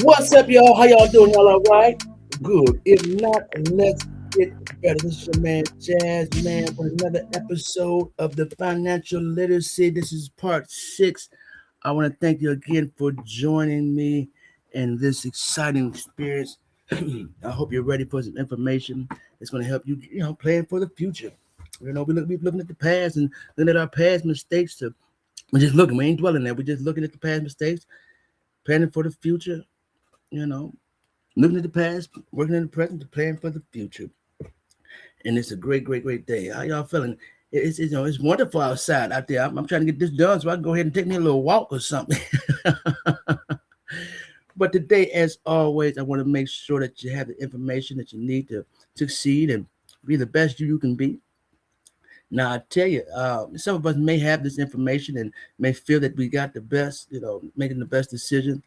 What's up, y'all? How y'all doing? Y'all all right? Good. If not, let's get better. This is your man Jazz Man with another episode of the Financial Literacy. This is part 6. I want to thank you again for joining me in this exciting experience. I hope you're ready for some information. It's going to help you, plan for the future. We looking at the past and looking at our past mistakes. We're just looking. We ain't dwelling there. We're just looking at the past mistakes, planning for the future. You know, looking at the past, working in the present, to plan for the future. And it's a great, great, great day. How y'all feeling? It's wonderful outside out there. I'm trying to get this done so I can go ahead and take me a little walk or something. But today, as always, I want to make sure that you have the information that you need to succeed and be the best you can be. Now, I tell you, some of us may have this information and may feel that we got the best, making the best decision.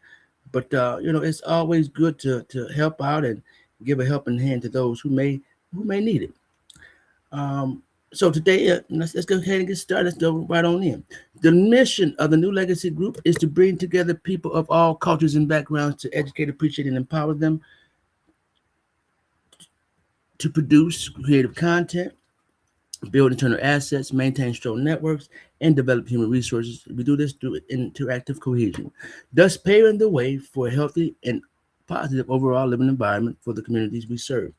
But it's always good to help out and give a helping hand to those who may need it. Um, so today, let's go ahead and get started. Let's go right on in. The mission of the New Legacy Group is to bring together people of all cultures and backgrounds to educate, appreciate, and empower them to produce creative content, build internal assets, maintain strong networks, and develop human resources. We do this through interactive cohesion, thus paving the way for a healthy and positive overall living environment for the communities we serve.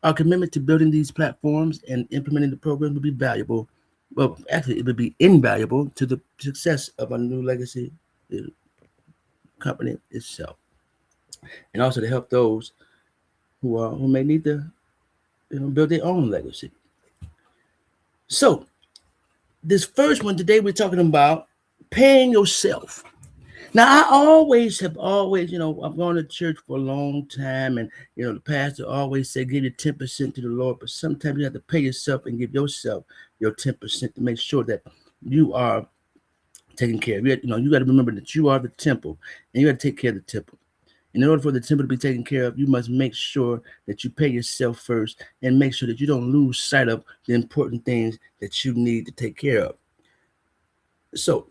Our commitment to building these platforms and implementing the program will be valuable. Well, actually, it would be invaluable to the success of our new legacy uh, company itself, and also to help those who may need to build their own legacy. So, this first one today, we're talking about paying yourself. Now, I've gone to church for a long time, and the pastor always say give your 10% to the Lord, but sometimes you have to pay yourself and give yourself your 10% to make sure that you are taken care of. You got to remember that you are the temple, and you got to take care of the temple. And in order for the temple to be taken care of, you must make sure that you pay yourself first, and make sure that you don't lose sight of the important things that you need to take care of. So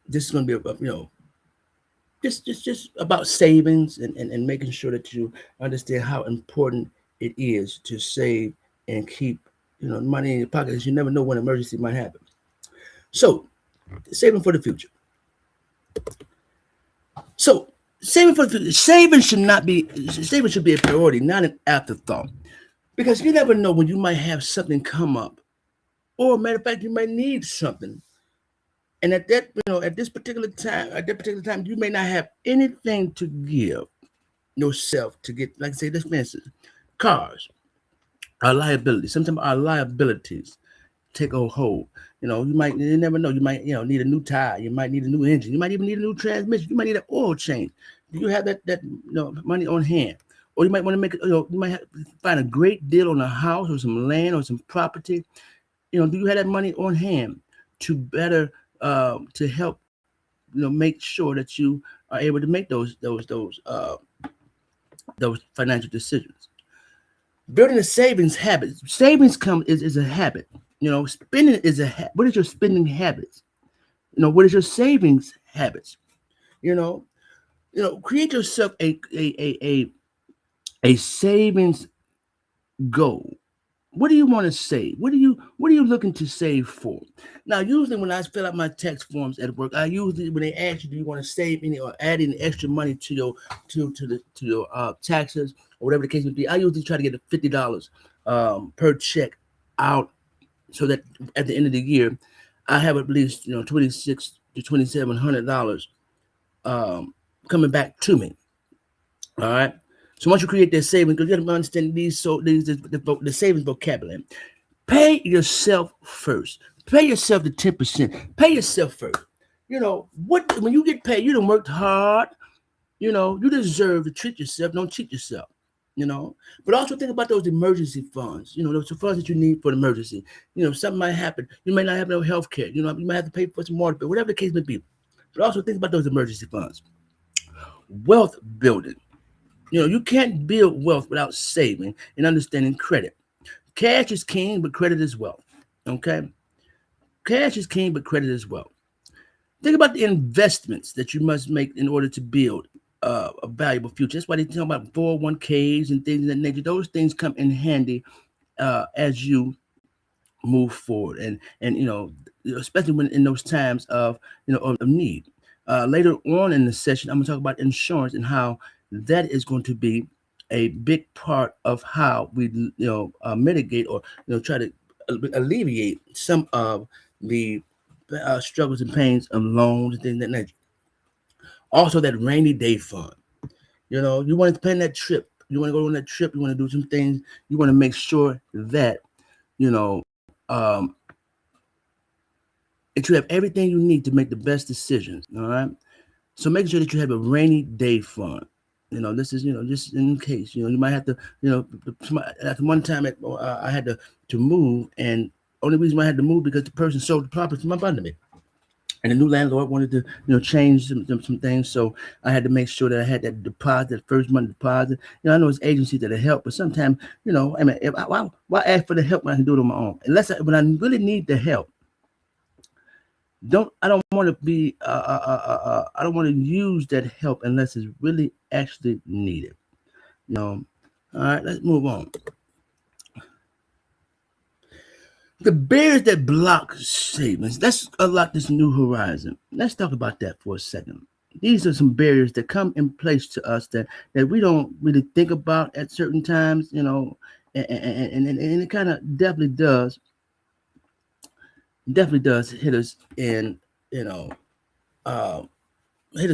this is going to be just about savings and making sure that you understand how important it is to save and keep money in your pocket, as you never know when an emergency might happen. So saving for the future. So saving for the future. Saving should be a priority, not an afterthought, because you never know when you might have something come up, or matter of fact, you might need something. And at that particular time, you may not have anything to give yourself to get, like I say, this for instance, cars, our liabilities. Sometimes our liabilities take a hold. You never know. You might, need a new tire. You might need a new engine. You might even need a new transmission. You might need an oil change. Do you have that money on hand? Or you might want to find a great deal on a house or some land or some property. Do you have that money on hand to better to help make sure that you are able to make those financial decisions. Building a savings habit. Savings is a habit. Spending is a habit. What is your spending habits? What is your savings habits? You know, create yourself a savings goal. What do you want to save? What are you looking to save for? Now, usually when I fill out my tax forms at work, I usually when they ask you, do you want to save any or add any extra money to your to your taxes or whatever the case may be, I usually try to get $50 per check out, so that at the end of the year, I have at least 26 to $2,700 um, coming back to me. All right. So once you create that savings, because you got to understand the savings vocabulary. Pay yourself first. Pay yourself the 10%. Pay yourself first. What when you get paid, you done worked hard. You deserve to treat yourself. Don't cheat yourself. You know, but also think about those emergency funds. Those funds that you need for an emergency. Something might happen. You may not have no health care. You might have to pay for some water bill, whatever the case may be. But also think about those emergency funds. Wealth building. You can't build wealth without saving and understanding credit. Cash is king, but credit is wealth. Okay? Cash is king, but credit is wealth. Think about the investments that you must make in order to build. a valuable future. That's why they talk about 401ks and things of that nature. Those things come in handy as you move forward, and especially when in those times of of need. Later on in the session, I'm going to talk about insurance and how that is going to be a big part of how we mitigate or try to alleviate some of the struggles and pains of loans and things of that nature. Also, that rainy day fund. You want to plan that trip. You want to go on that trip. You want to do some things. You want to make sure that you know that you have everything you need to make the best decisions. All right. So make sure that you have a rainy day fund. This is just in case. You might have to. At one time, I had to move, and only reason why I had to move because the person sold the property from up under me. And the new landlord wanted to, change some things. So I had to make sure that I had that deposit, that first month deposit. I know it's agencies that help, but sometimes, I mean, why ask for the help when I can do it on my own? When I really need the help, I don't want to be, I don't want to use that help unless it's really actually needed. All right, let's move on. The barriers that block savings. Let's unlock this new horizon. Let's talk about that for a second. These are some barriers that come in place to us that we don't really think about at certain times, and it kind of definitely does hit us in, hit us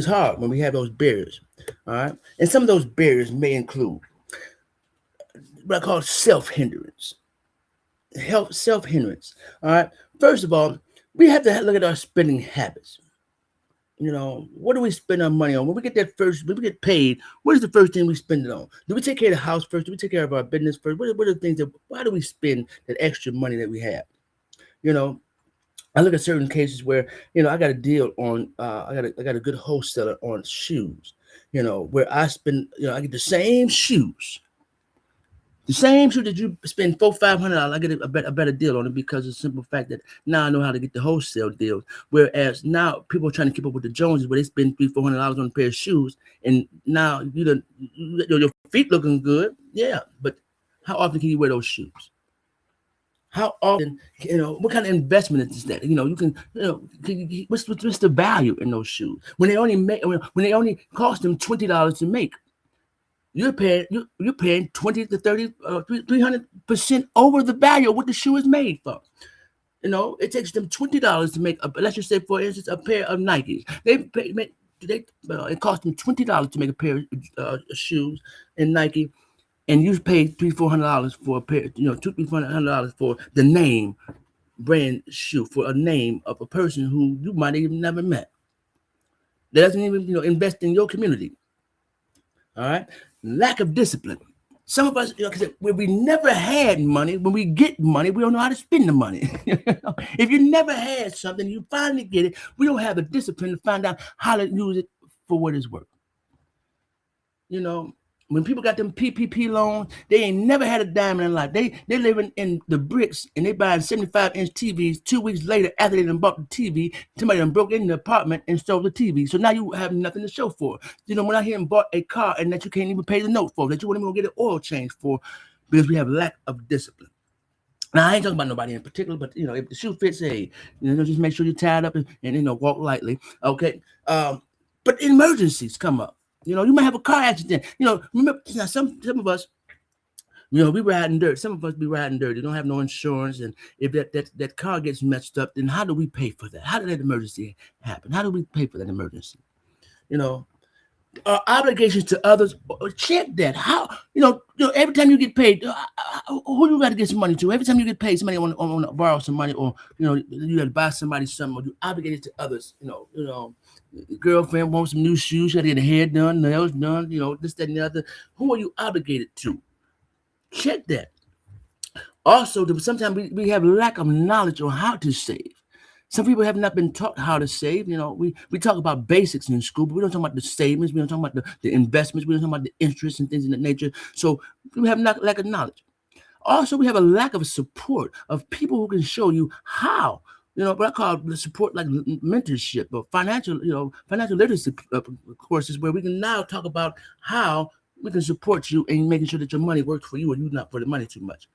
hard when we have those barriers. All right. And some of those barriers may include what I call self-hindrance. Self-hindrance. All right. First of all, we have to look at our spending habits. What do we spend our money on? When we get paid, what is the first thing we spend it on? Do we take care of the house first? Do we take care of our business first? What are the things why do we spend that extra money that we have? I look at certain cases where, I got a deal on, I got a good wholesaler on shoes, where I spend, I get the same shoes. The same shoe that you spend $400-500, I get a better deal on it because of the simple fact that now I know how to get the wholesale deals. Whereas now people are trying to keep up with the Joneses, where they spend $300-400 on a pair of shoes, and now your feet looking good, yeah. But how often can you wear those shoes? How often, what kind of investment is that? You can, what's the value in those shoes when they only cost them $20 to make? You're paying 20 to 30, 300% over the value of what the shoe is made for. It takes them $20 to make let's just say, for instance, a pair of Nikes. It costs them $20 to make a pair of shoes in Nike, and you pay $300-400 for a pair, $200-300 for the name brand shoe, for a name of a person who you might have even never met. That doesn't even invest in your community. All right. Lack of discipline. Some of us, when we never had money, when we get money, we don't know how to spend the money. If you never had something, you finally get it. We don't have the discipline to find out how to use it for what it's worth. When people got them PPP loans, they ain't never had a dime in their life. They living in the bricks, and they buying 75-inch TVs. 2 weeks later, after they done bought the TV, somebody done broke in the apartment and stole the TV. So now you have nothing to show for it. When I hear them bought a car and that you can't even pay the note for, that you won't even get an oil change for, because we have lack of discipline. Now, I ain't talking about nobody in particular, but, if the shoe fits, hey, just make sure you're tied up and walk lightly. Okay. But emergencies come up. You might have a car accident. Remember, now some of us, we riding dirt. Some of us be riding dirt. They don't have no insurance, and if that car gets messed up, then how do we pay for that? How did that emergency happen? How do we pay for that emergency? Our obligations to others. Check that. How every time you get paid, who you got to get some money to? Every time you get paid, somebody want to borrow some money, or you got to buy somebody something, or you obligated to others. Girlfriend wants some new shoes, you got to get her hair done, nails done, this, that, and the other. Who are you obligated to? Check that. Also, sometimes we have lack of knowledge on how to save. Some people have not been taught how to save. We talk about basics in school, but we don't talk about the savings. We don't talk about the investments. We don't talk about the interest and things of that nature. So we have lack of knowledge. Also, we have a lack of support of people who can show you how. what I call the support, like mentorship or financial literacy courses, where we can now talk about how we can support you in making sure that your money works for you and you not for the money too much.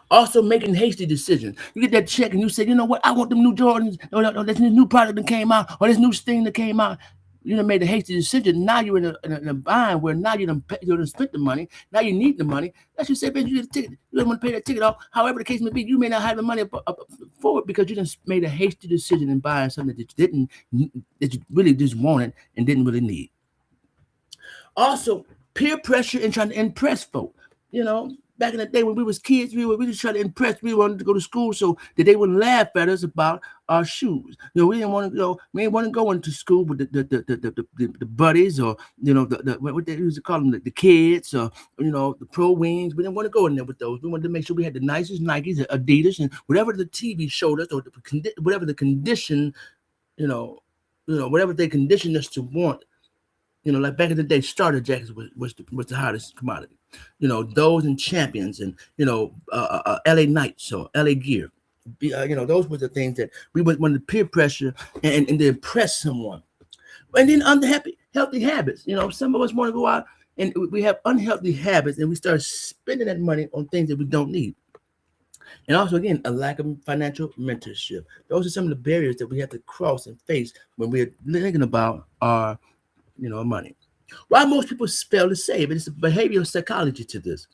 Also, making hasty decisions. You get that check and you say, you know what, I want them new Jordans, or this new product that came out, or this new thing that came out. You done made a hasty decision. Now you're in a bind where now you done spent the money. Now you need the money. Let's just say, man, you get a ticket. You don't want to pay that ticket off. However the case may be, you may not have the money up for it because you just made a hasty decision in buying something that you really just wanted and didn't really need. Also, peer pressure and trying to impress folk. Back in the day when we was kids, we just trying to impress. We wanted to go to school so that they wouldn't laugh at us about our shoes. We didn't want to we didn't want to go into school with the buddies, or what they used to call them, the kids, or the pro wings. We didn't want to go in there with those. We wanted to make sure we had the nicest Nikes, Adidas, and whatever the TV showed us, or whatever the condition, whatever they conditioned us to want. Like back in the day, starter jackets was the hottest commodity. Those and champions, and LA Knights or LA Gear. Those were the things that we wanted to peer pressure and to impress someone. And then unhappy, healthy habits. Some of us want to go out and we have unhealthy habits, and we start spending that money on things that we don't need. And also, again, a lack of financial mentorship. Those are some of the barriers that we have to cross and face when we're thinking about our money. Why most people fail to save, and it's a behavioral psychology to this.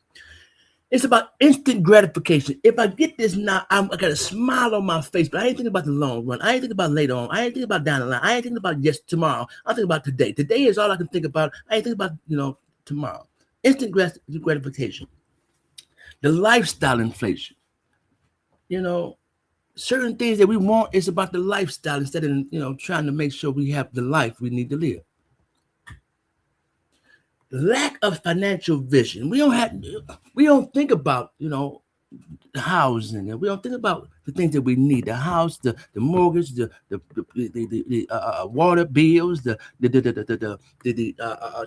It's about instant gratification. If I get this now, I got a smile on my face, but I ain't thinking about the long run. I ain't thinking about later on. I ain't thinking about down the line. I ain't thinking about tomorrow. I'm thinking about today. Today is all I can think about. I ain't thinking about, tomorrow. Instant gratification. The lifestyle inflation. Certain things that we want is about the lifestyle instead of, trying to make sure we have the life we need to live. Lack of financial vision. We don't think about, the housing, and we don't think about the things that we need: the house, the mortgage, the water bills, the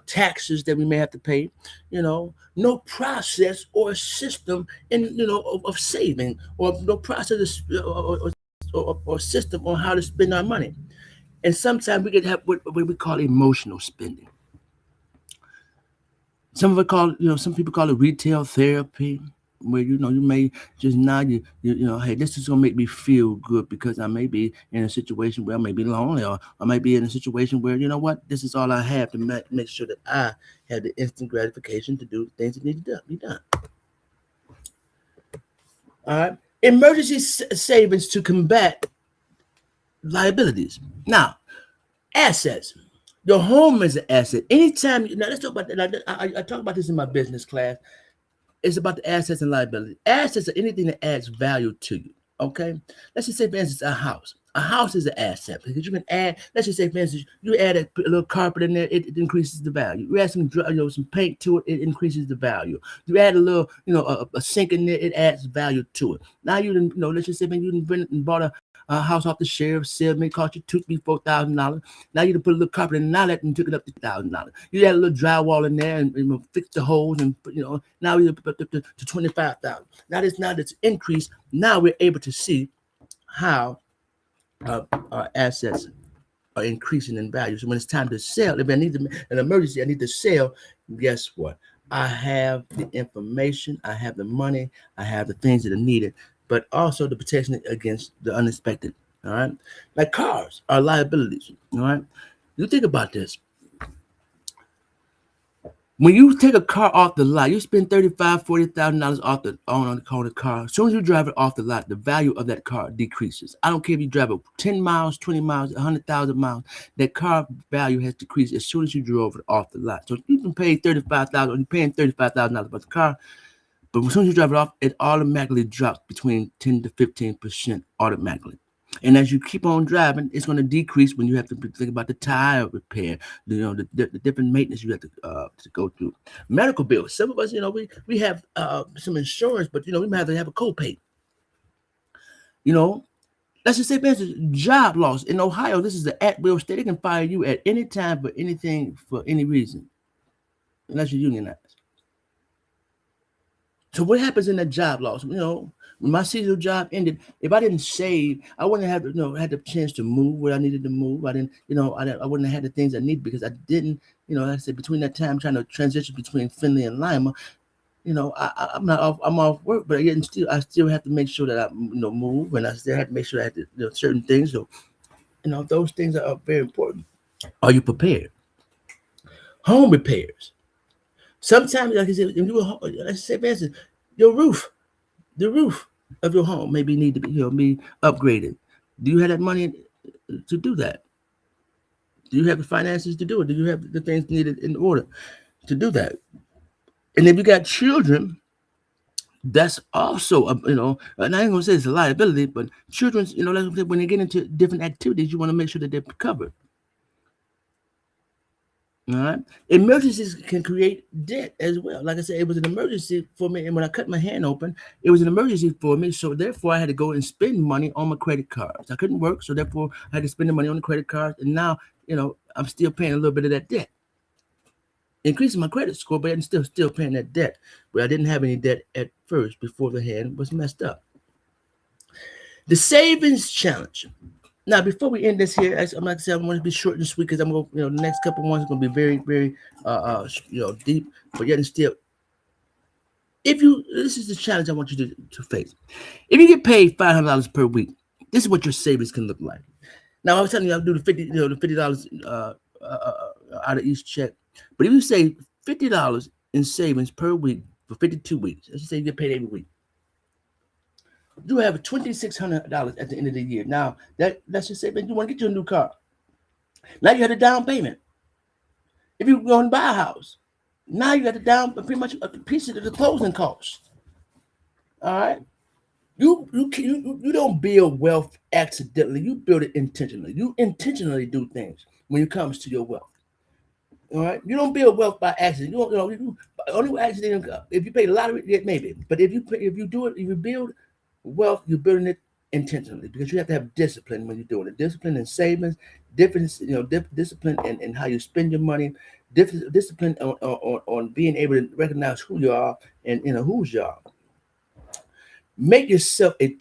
taxes that we may have to pay. No process or system of saving, or no process or system on how to spend our money. And sometimes we can have what we call emotional spending. Some people call it retail therapy, where you may just now hey, this is gonna make me feel good because I may be in a situation where I may be lonely, or I might be in a situation where what, this is all I have to make sure that I have the instant gratification to do things that need to be done. All right, emergency savings to combat liabilities. Now, assets. Your home is an asset. Anytime now, let's talk about that. I talk about this in my business class. It's about the assets and liability. Assets are anything that adds value to you. Okay. Let's just say, for instance, a house. A house is an asset because you can add. Let's just say, for instance, you add a little carpet in there, it increases the value. You add some paint to it, it increases the value. You add a little, a sink in there, it adds value to it. Now let's just say, man, you bought a house off the sheriff's sale, may cost you $2,000, $4,000. Now you put a little carpet in, now that and took it up to $1,000. You add a little drywall in there and fix the holes, and now you put up to $25,000. Now that's increased. Now we're able to see how our assets are increasing in value. So when it's time to sell, if I need an emergency, I need to sell. Guess what? I have the information, I have the money, I have the things that are needed, but also the protection against the unexpected. All right, like cars are liabilities. All right, you think about this. When you take a car off the lot, you spend $35,000, $40,000 on the car. As soon as you drive it off the lot, the value of that car decreases. I don't care if you drive it 10 miles, 20 miles, 100,000 miles. That car value has decreased as soon as you drove it off the lot. So you can pay $35,000. You're paying $35,000 about the car, but as soon as you drive it off, it automatically drops between 10 to 15% automatically. And as you keep on driving, it's going to decrease when you have to think about the tire repair, the different maintenance you have to go through. Medical bills. Some of us, we have some insurance, but we might have to have a copay. Let's just say, for instance, job loss in Ohio. This is the at-will state. They can fire you at any time for anything, for any reason, unless you're unionized. So what happens in that job loss? When my seasonal job ended, if I didn't save, I wouldn't have had the chance to move where I needed to move. I didn't, I wouldn't have had the things I needed because I didn't, like I said, between that time trying to transition between Finley and Lima, I'm not off. I'm off work, but yet I still have to make sure that I, move, and I still have to make sure I had to, certain things. So, those things are very important. Are you prepared? Home repairs. Sometimes, like I said, if you, let's say, for instance, your roof, the roof of your home maybe need to be upgraded. Do you have that money to do that? Do you have the finances to do it? Do you have the things needed in order to do that? And if you got children, that's also and I ain't gonna say it's a liability, but children's, like when they get into different activities, you want to make sure that they're covered. All right. Emergencies can create debt as well. Like I said, it was an emergency for me, and when I cut my hand open, it was an emergency for me. So therefore, I had to go and spend money on my credit cards. I couldn't work, so therefore, I had to spend the money on the credit cards, and now I'm still paying a little bit of that debt, increasing my credit score, but I'm still paying that debt. But I didn't have any debt at first before the hand was messed up. The savings challenge. Now, before we end this here, I'm like I said, I want to be short and sweet because I'm going, the next couple of ones are going to be very, very, deep, but yet and still. This is the challenge I want you to face. If you get paid $500 per week, this is what your savings can look like. Now, I was telling you I'll do the $50 out of each check, but if you say $50 in savings per week for 52 weeks, let's just say you get paid every week, you have $2,600 at the end of the year. Now, let's just say, man, you want to get you a new car. Now you have a down payment. If you go and buy a house, now you got to down pretty much a piece of the closing costs. All right, you don't build wealth accidentally. You build it intentionally. You intentionally do things when it comes to your wealth. All right, you don't build wealth by accident. You don't. Only accident if you pay the lottery, maybe. But if you build wealth, you're building it intentionally because you have to have discipline when you're doing it. Discipline in savings, discipline in how you spend your money, discipline on being able to recognize who you are and whose you are. Make yourself a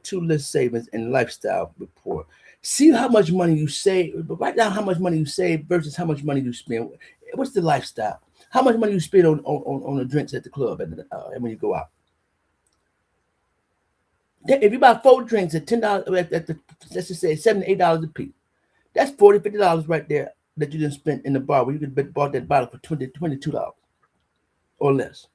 two-list savings and lifestyle report. See how much money you save, but write down how much money you save versus how much money you spend. What's the lifestyle? How much money you spend on the drinks at the club and when you go out? If you buy 4 drinks at $10, let's just say $7 to $8 a piece, that's $50 right there that you didn't spend in the bar where you could have bought that bottle for $22 or less.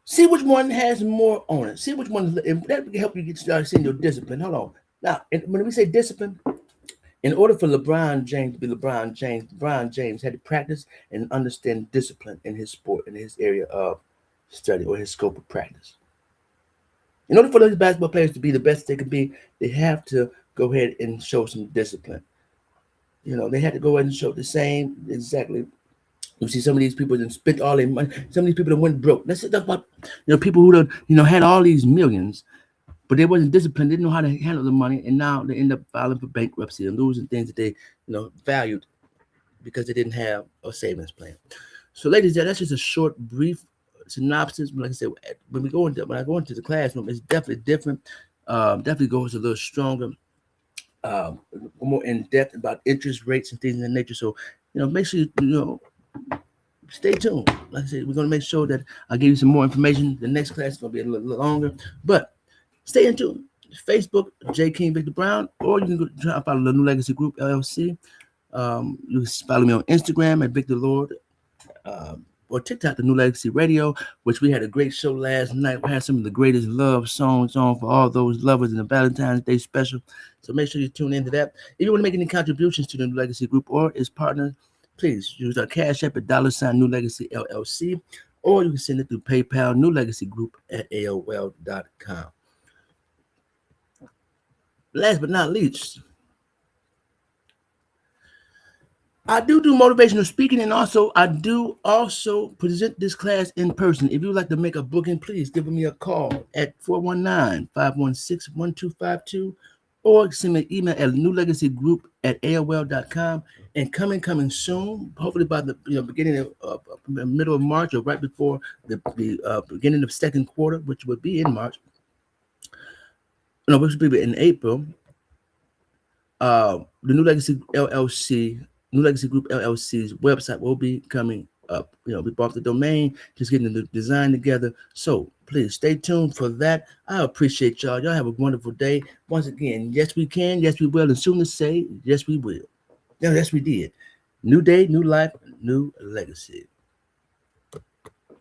See which one has more on it. See which one, that can help you get started seeing your discipline. Hold on. Now, when we say discipline, in order for LeBron James to be LeBron James had to practice and understand discipline in his sport, in his area of study or his scope of practice. In order for those basketball players to be the best they can be, they have to go ahead and show some discipline. They had to go ahead and show the same exactly. You see some of these people that spent all their money. Some of these people that went broke. Let's talk about people who had all these millions, but they wasn't disciplined, didn't know how to handle the money, and now they end up filing for bankruptcy and losing things that they valued because they didn't have a savings plan. So, ladies and gentlemen, that's just a short, brief synopsis. But like I said, when I go into the classroom, it's definitely different. Definitely goes a little stronger, more in depth about interest rates and things of that nature. So, make sure you stay tuned. Like I said, we're going to make sure that I give you some more information. The next class is going to be a little longer, but stay in tune. Facebook, J. King Victor Brown, or you can go try to follow the New Legacy Group, LLC. You can follow me on Instagram at Victor Lord, or TikTok, the New Legacy Radio, which we had a great show last night. We had some of the greatest love songs on for all those lovers in the Valentine's Day special. So make sure you tune into that. If you want to make any contributions to the New Legacy Group or its partners, please use our Cash App at $ New Legacy LLC, or you can send it through PayPal, New Legacy Group at AOL.com. Last but not least, I do motivational speaking, and I do present this class in person. If you'd like to make a booking, please give me a call at 419-516-1252, or send me an email at newlegacygroup@aol.com. And coming soon, hopefully by the beginning of middle of March or right before the beginning of second quarter, which would be in March. No, which would be in April. The New Legacy LLC, New Legacy Group LLC's website will be coming up. We bought the domain, just getting the design together. So please stay tuned for that. I appreciate y'all. Y'all have a wonderful day. Once again, yes we can, yes we will, and soon to say, yes we will. Yeah, yes we did. New day, new life, new legacy.